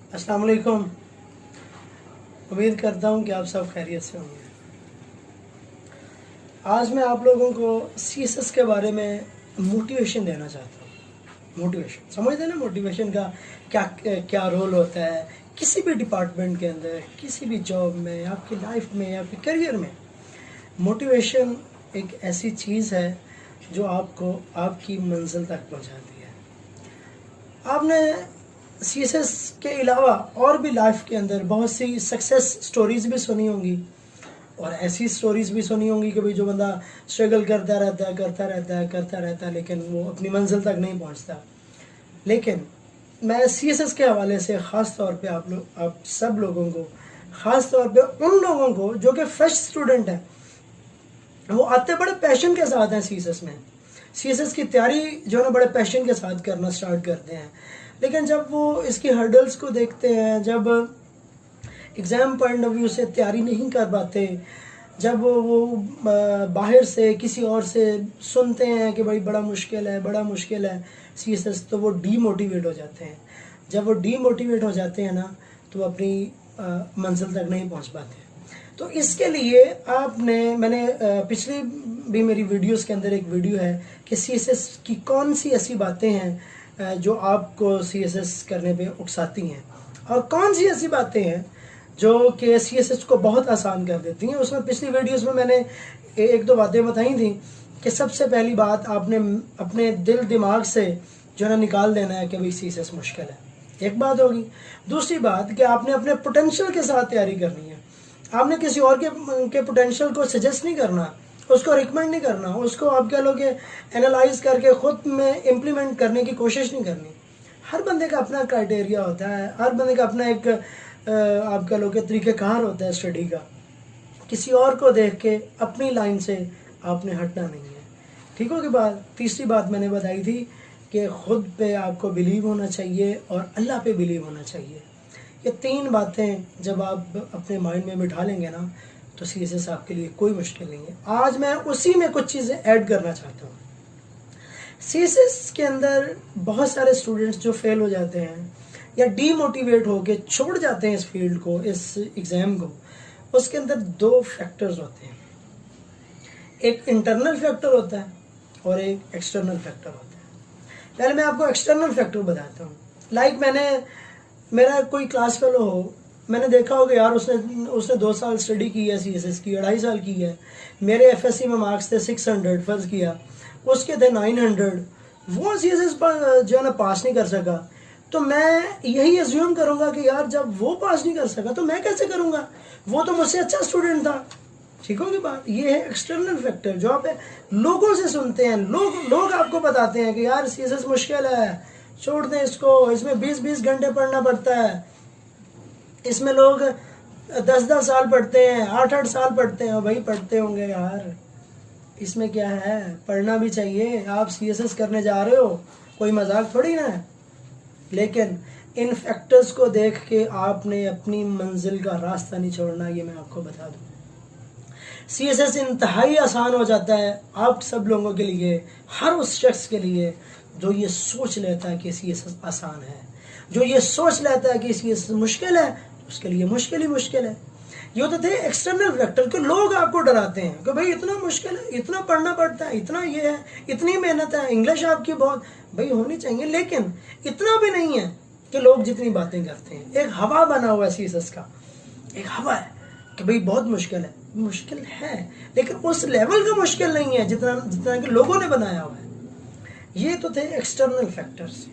अस्सलाम वालेकुम। उम्मीद करता हूँ कि आप सब खैरियत से होंगे। आज मैं आप लोगों को सीएसएस के बारे में मोटिवेशन देना चाहता हूँ। मोटिवेशन समझते हैं ना, मोटिवेशन का क्या क्या रोल होता है किसी भी डिपार्टमेंट के अंदर, किसी भी जॉब में, आपकी लाइफ में, आपके करियर में। मोटिवेशन एक ऐसी चीज़ है जो आपको आपकी मंजिल तक पहुँचाती है। आपने सीएसएस के अलावा और भी लाइफ के अंदर बहुत सी सक्सेस स्टोरीज भी सुनी होंगी और ऐसी स्टोरीज भी सुनी होंगी कि भाई जो बंदा स्ट्रगल करता रहता है लेकिन वो अपनी मंजिल तक नहीं पहुंचता। लेकिन मैं सीएसएस के हवाले से ख़ास तौर पे आप सब लोगों को, ख़ास तौर पे उन लोगों को जो कि फ्रेश स्टूडेंट हैं, वो आते बड़े पैशन के साथ हैं सीएसएस में। सीएसएस की तैयारी जो है ना बड़े पैशन के साथ करना स्टार्ट करते हैं, लेकिन जब वो इसकी हर्डल्स को देखते हैं, जब एग्ज़ाम पॉइंट ऑफ व्यू से तैयारी नहीं कर पाते, जब वो बाहर से किसी और से सुनते हैं कि भाई बड़ा मुश्किल है सीएसएस, तो वो डीमोटिवेट हो जाते हैं। जब वो डीमोटिवेट हो जाते हैं ना, तो वो अपनी मंजिल तक नहीं पहुंच पाते। तो इसके लिए मैंने पिछली भी मेरी वीडियोस के अंदर एक वीडियो है कि सीएसएस की कौन सी ऐसी बातें हैं जो आपको सीएसएस करने पे उकसाती हैं और कौन सी ऐसी बातें हैं जो कि सीएसएस को बहुत आसान कर देती हैं। उसमें पिछली वीडियोस में मैंने एक दो बातें बताई थी कि सबसे पहली बात आपने अपने दिल दिमाग से जो है ना निकाल देना है कि भाई सीएसएस मुश्किल है, एक बात होगी। दूसरी बात कि आपने अपने पोटेंशियल के साथ तैयारी करनी है। आपने किसी और के पोटेंशियल को सजेस्ट नहीं करना, उसको रिकमेंड नहीं करना, उसको आप कह लो कि एनालाइज करके ख़ुद में इम्प्लीमेंट करने की कोशिश नहीं करनी। हर बंदे का अपना क्राइटेरिया होता है, हर बंदे का अपना एक आप कह लो कि तरीक़ेकार होता है स्टडी का। किसी और को देख के अपनी लाइन से आपने हटना नहीं है, ठीक हो की बात। तीसरी बात मैंने बताई थी कि ख़ुद पे आपको बिलीव होना चाहिए और अल्लाह पे बिलीव होना चाहिए। ये तीन बातें जब आप अपने माइंड में बिठा लेंगे ना, तो सीएसएस आपके लिए कोई मुश्किल नहीं है। आज मैं उसी में कुछ चीज़ें ऐड करना चाहता हूँ। सीएसएस के अंदर बहुत सारे स्टूडेंट्स जो फेल हो जाते हैं या डीमोटिवेट होके छोड़ जाते हैं इस फील्ड को, इस एग्ज़ाम को, उसके अंदर दो फैक्टर्स होते हैं। एक इंटरनल फैक्टर होता है और एक एक्सटर्नल फैक्टर होता है। पहले मैं आपको एक्सटर्नल फैक्टर बताता हूँ। मेरा कोई क्लास फेलो हो, मैंने देखा होगा यार उसने 2 साल स्टडी की है सीएसएस की, 2.5 साल की है। मेरे एफएससी में मार्क्स थे 600, फर्ज किया उसके थे 900, वो सीएसएस जो है ना पास नहीं कर सका। तो मैं यही एज्यूम करूँगा कि यार जब वो पास नहीं कर सका तो मैं कैसे करूँगा, वो तो मुझसे अच्छा स्टूडेंट था, ठीक होगी बात। ये है एक्सटर्नल फैक्टर जो आप लोगों से सुनते हैं। लोग आपको बताते हैं कि यार सीएसएस मुश्किल है, छोड़ दें इसको, इसमें 20-20 घंटे पढ़ना पड़ता है, इसमें लोग 10-10 साल पढ़ते हैं, 8-8 साल पढ़ते हैं। भाई पढ़ते होंगे यार, इसमें क्या है, पढ़ना भी चाहिए। आप सीएसएस करने जा रहे हो, कोई मजाक थोड़ी ना है। लेकिन इन फैक्टर्स को देख के आपने अपनी मंजिल का रास्ता नहीं छोड़ना, ये मैं आपको बता दूँ। सीएसएस इंतहाई आसान हो जाता है आप सब लोगों के लिए, हर उस शख्स के लिए जो ये सोच लेता है कि सीएसएस आसान है, जो ये सोच लेता है कि सीएसएस मुश्किल है, उसके लिए मुश्किल ही मुश्किल है। ये तो थे एक्सटर्नल फैक्टर कि लोग आपको डराते हैं कि भाई इतना मुश्किल है, इतना पढ़ना पड़ता है, इतना ये है, इतनी मेहनत है, इंग्लिश आपकी बहुत भाई होनी चाहिए, लेकिन इतना भी नहीं है कि लोग जितनी बातें करते हैं। एक हवा बना हुआ है सीएसएस का, एक हवा है कि भाई बहुत मुश्किल है। मुश्किल है लेकिन उस लेवल का मुश्किल नहीं है जितना कि लोगों ने बनाया हुआ है। ये तो थे एक्सटर्नल फैक्टर्स,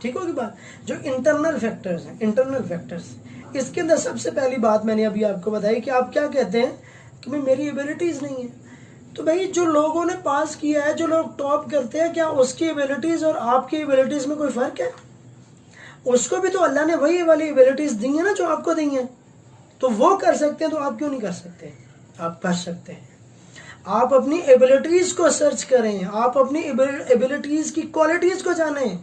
ठीक होगी बात। जो इंटरनल फैक्टर्स हैं, इंटरनल फैक्टर्स, इसके अंदर सबसे पहली बात मैंने अभी आपको बताई कि आप क्या कहते हैं कि भाई मेरी एबिलिटीज़ नहीं है। तो भाई जो लोगों ने पास किया है, जो लोग टॉप करते हैं, क्या उसकी एबिलिटीज़ और आपकी एबिलिटीज़ में कोई फ़र्क है? उसको भी तो अल्लाह ने वही वाली एबिलिटीज़ दी है ना जो आपको दी हैं। तो वो कर सकते हैं तो आप क्यों नहीं कर सकते? आप कर सकते हैं। आप अपनी एबिलिटीज़ को सर्च करें, आप अपनी एबिलिटीज़ की क्वालिटीज़ को जानें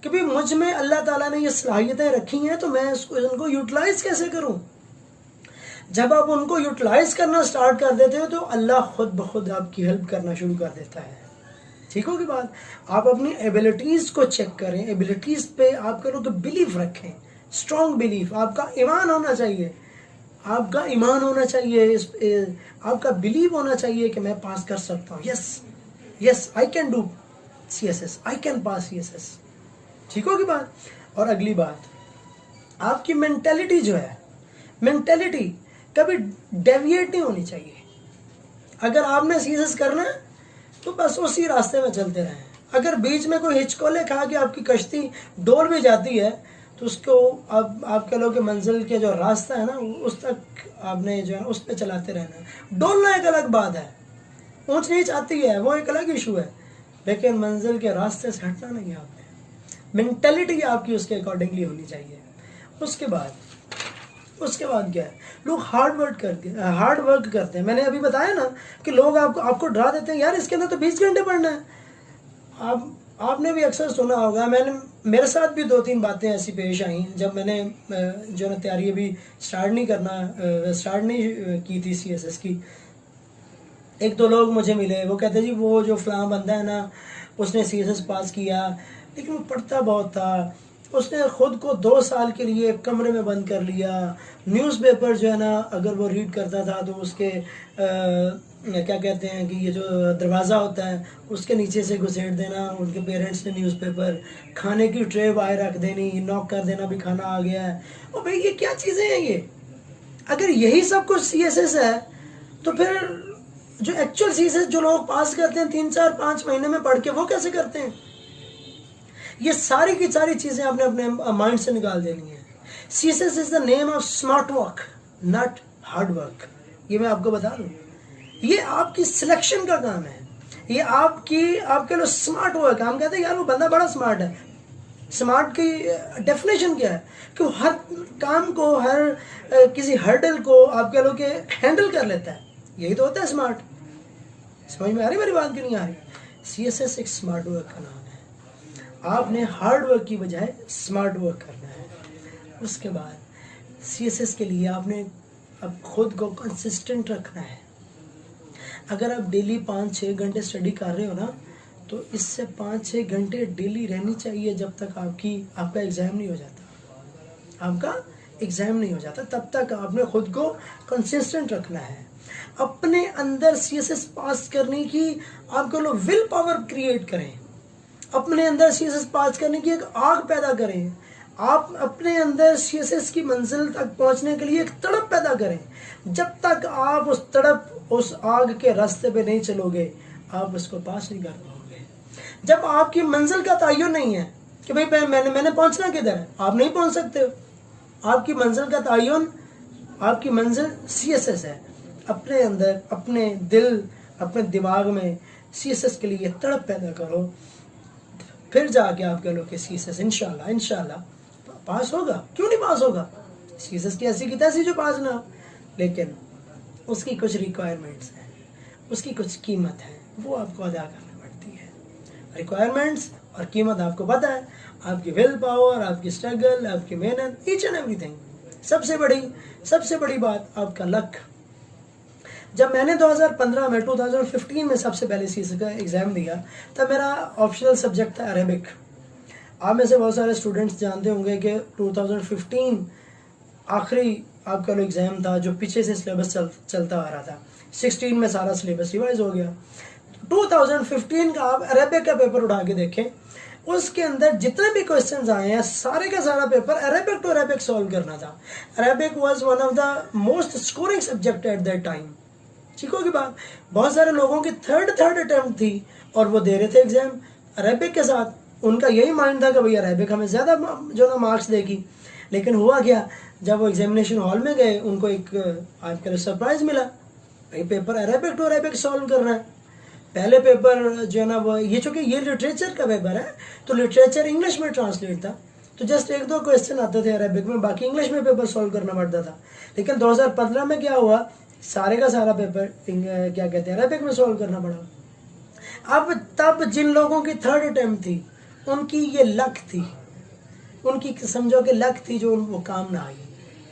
कि भाई मुझ में अल्लाह ताला ने ये सलाहियतें रखी हैं, तो मैं इनको यूटिलाइज़ कैसे करूं। जब आप उनको यूटिलाइज़ करना स्टार्ट कर देते हो तो अल्लाह खुद ब खुद आपकी हेल्प करना शुरू कर देता है, ठीक हो की बात। आप अपनी एबिलिटीज़ को चेक करें, एबिलिटीज़ पे आप करो तो बिलीव रखें, स्ट्रॉन्ग बिलीफ, आपका ईमान होना चाहिए, आपका ईमान होना चाहिए, आपका बिलीव होना चाहिए कि मैं पास कर सकता हूँ। Yes yes I can do CSS, I can pass CSS। ठीक होगी बात। और अगली बात, आपकी मेंटेलिटी जो है, मेंटेलिटी कभी डेविएट नहीं होनी चाहिए। अगर आपने CSS करना है तो बस उसी रास्ते में चलते रहें। अगर बीच में कोई हिचकोले खा के आपकी कश्ती डोल भी जाती है तो उसको आप कह लो कि मंजिल के जो रास्ता है ना उस तक आपने जो है उस पर चलाते रहना है। डोलना एक अलग बात है, ऊंच नीच आती है वो एक अलग इशू है, लेकिन मंजिल के रास्ते से हटना नहीं है आपने। मेंटेलिटी आपकी उसके अकॉर्डिंगली होनी चाहिए। उसके बाद क्या है, लोग हार्ड वर्क करते हैं। मैंने अभी बताया ना कि लोग आपको डरा देते हैं, यार इसके अंदर तो 20 घंटे पढ़ना है। आपने भी अक्सर सुना होगा, मेरे साथ भी 2-3 बातें ऐसी पेश आई जब मैंने जो ना तैयारी अभी स्टार्ट नहीं की थी CSS की। एक दो लोग मुझे मिले, वो कहते जी वो जो फलां बंदा है ना उसने CSS पास किया लेकिन वो पढ़ता बहुत था, उसने ख़ुद को 2 साल के लिए एक कमरे में बंद कर लिया। न्यूज़पेपर जो है ना अगर वो रीड करता था तो उसके क्या कहते हैं कि ये जो दरवाज़ा होता है उसके नीचे से घुसेड़ देना, उनके पेरेंट्स ने न्यूज़पेपर, खाने की ट्रे बाहर रख देनी, नॉक कर देना भी खाना आ गया है। और भाई ये क्या चीज़ें हैं ये? अगर यही सब कुछ CSS है तो फिर जो एक्चुअल CSS जो लोग पास करते हैं 3-4-5 महीने में पढ़ के, वो कैसे करते हैं? ये सारी की सारी चीज़ें आपने अपने माइंड से निकाल देनी है। CSS is the name of smart work, not hard work. ये मैं आपको बता दूं, ये आपकी सिलेक्शन का काम है, ये आपके लिए स्मार्ट वर्क है। हम कहते हैं यार वो बंदा बड़ा स्मार्ट है। स्मार्ट की डेफिनेशन क्या है कि वो हर काम को, हर किसी हर्डल को आप कह लो कि हैंडल कर लेता है। यही तो होता है स्मार्ट। समझ में आ रही मेरी बात की नहीं आ रही? CSS एक स्मार्ट वर्क का नाम है। आपने हार्ड वर्क की बजाय स्मार्ट वर्क करना है। उसके बाद CSS के लिए आपने अब खुद को कंसिस्टेंट रखना है। अगर आप डेली 5-6 घंटे स्टडी कर रहे हो ना तो इससे 5-6 घंटे डेली रहनी चाहिए जब तक आपका एग्ज़ाम नहीं हो जाता। आपका एग्ज़ाम नहीं हो जाता तब तक आपने खुद को कंसिस्टेंट रखना है। अपने अंदर CSS पास करने की आपको लोग विल पावर क्रिएट करें। अपने अंदर CSS पास करने की एक आग पैदा करें। आप अपने अंदर CSS की मंजिल तक पहुंचने के लिए एक तड़प पैदा करें। जब तक आप उस आग के रास्ते पे नहीं चलोगे आप उसको पास नहीं कर पाओगे। जब आपकी मंजिल का तयन नहीं है कि भाई मैंने पहुंचना किधर है, आप नहीं पहुंच सकते हो। आपकी मंजिल का तयन, आपकी मंजिल CSS है। अपने अंदर, अपने दिल, अपने दिमाग में CSS के लिए तड़प पैदा करो, फिर जाके आप कह लो कि CSS इंशाल्लाह पास होगा। क्यों नहीं पास होगा? CSS की ऐसी की तैसी जो पास ना हो, लेकिन उसकी कुछ रिक्वायरमेंट्स हैं, उसकी कुछ कीमत है, वो आपको अदा करनी पड़ती है। रिक्वायरमेंट्स और कीमत आपको पता है, आपकी विल पावर, आपकी स्ट्रगल, आपकी मेहनत, ईच एंड एवरीथिंग। सबसे बड़ी बात आपका लक। जब मैंने 2015 में सबसे पहले CSS का एग्ज़ाम दिया तब मेरा ऑप्शनल सब्जेक्ट था अरेबिक। आप में से बहुत सारे स्टूडेंट्स जानते होंगे कि 2015 आखिरी आपका लो एग्ज़ाम था जो पीछे से सिलेबस चलता आ रहा था। 16 में सारा सिलेबस रिवाइज हो गया। 2015 का आप अरेबिक का पेपर उठा के देखें, उसके अंदर जितने भी क्वेश्चंस आए हैं सारे का सारा paper Arabic to Arabic solve करना था। Arabic was one of the most scoring subject at that time. ठीक होगी बात। बहुत सारे लोगों की थर्ड अटेम्प्ट थी और वो दे रहे थे एग्जाम अरेबिक के साथ। उनका यही माइंड था कि भैया अरेबिक हमें ज़्यादा जो ना मार्क्स देगी। लेकिन हुआ क्या, जब वो एग्जामिनेशन हॉल में गए उनको एक आपके सरप्राइज़ मिला, भाई paper Arabic to Arabic solve करना है। पहले पेपर जो है ना वो ये चूँकि ये लिटरेचर का पेपर है तो लिटरेचर इंग्लिश में ट्रांसलेट था, तो जस्ट 1-2 क्वेश्चन आते थे अरेबिक में, बाकी इंग्लिश में पेपर सॉल्व करना पड़ता था। लेकिन 2015 में क्या हुआ, सारे का सारा पेपर क्या कहते हैं अरेबिक में सॉल्व करना पड़ा। अब तब जिन लोगों की थर्ड अटेम्प्ट थी उनकी ये लक थी, उनकी समझो कि लक थी जो वो काम ना आई,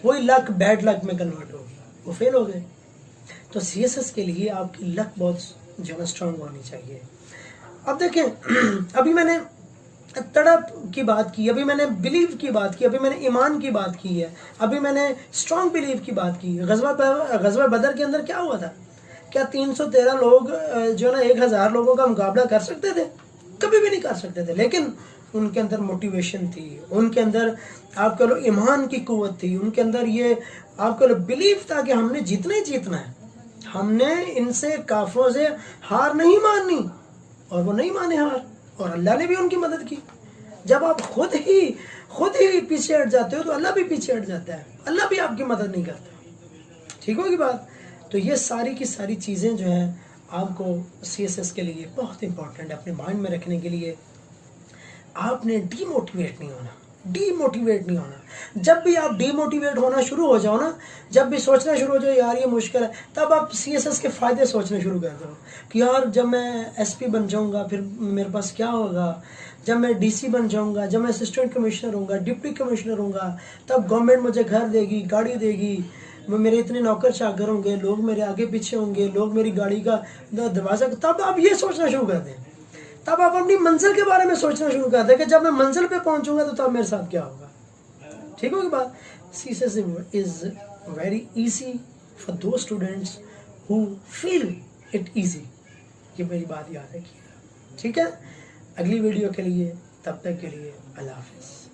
वही लक बैड लक में कन्वर्ट हो गई, वो फेल हो गए। तो CSS के लिए आपकी लक बहुत जो है स्ट्रांग होनी चाहिए। अब देखें अभी मैंने तड़प की बात की, अभी मैंने बिलीव की बात की, अभी मैंने ईमान की बात की है, अभी मैंने स्ट्रॉन्ग बिलीव की बात की। गज़वा बदर के अंदर क्या हुआ था? क्या 313 लोग जो ना 1000 लोगों का मुकाबला कर सकते थे? कभी भी नहीं कर सकते थे। लेकिन उनके अंदर मोटिवेशन थी, उनके अंदर आप कह लो ईमान की कुव्वत थी, उनके अंदर ये आप कह लो बिलीव था कि हमने जीतना ही जीतना है, हमने इनसे काफरों से हार नहीं माननी। और वो नहीं माने हार, और अल्लाह ने भी उनकी मदद की। जब आप खुद ही पीछे हट जाते हो तो अल्लाह भी पीछे हट जाता है, अल्लाह भी आपकी मदद नहीं करता। ठीक होगी बात? तो ये सारी की सारी चीज़ें जो हैं आपको CSS के लिए बहुत इंपॉर्टेंट है, अपने माइंड में रखने के लिए। आपने डीमोटिवेट नहीं होना, डीमोटिवेट नहीं होना। जब भी आप डीमोटिवेट होना शुरू हो जाओ ना, जब भी सोचना शुरू हो जाओ यार ये मुश्किल है, तब आप CSS के फ़ायदे सोचने शुरू कर दो कि यार जब मैं SP बन जाऊंगा फिर मेरे पास क्या होगा, जब मैं DC बन जाऊंगा, जब मैं असिस्टेंट कमिश्नर होऊंगा, डिप्टी कमिश्नर होऊंगा, तब गवर्नमेंट मुझे घर देगी, गाड़ी देगी, मेरे इतने नौकर चाकर होंगे, लोग मेरे आगे पीछे होंगे, लोग मेरी गाड़ी का दरवाज़ा। तब आप ये सोचना शुरू कर दें, तब आप अपनी मंजिल के बारे में सोचना शुरू कर दें कि जब मैं मंजिल पे पहुंचूंगा तो तब मेरे साथ क्या होगा। ठीक होगी बात? CSS is very easy for those students who feel it easy. ये मेरी बात याद रखिएगा, ठीक है? अगली वीडियो के लिए, तब तक के लिए अल्लाह हाफिज़।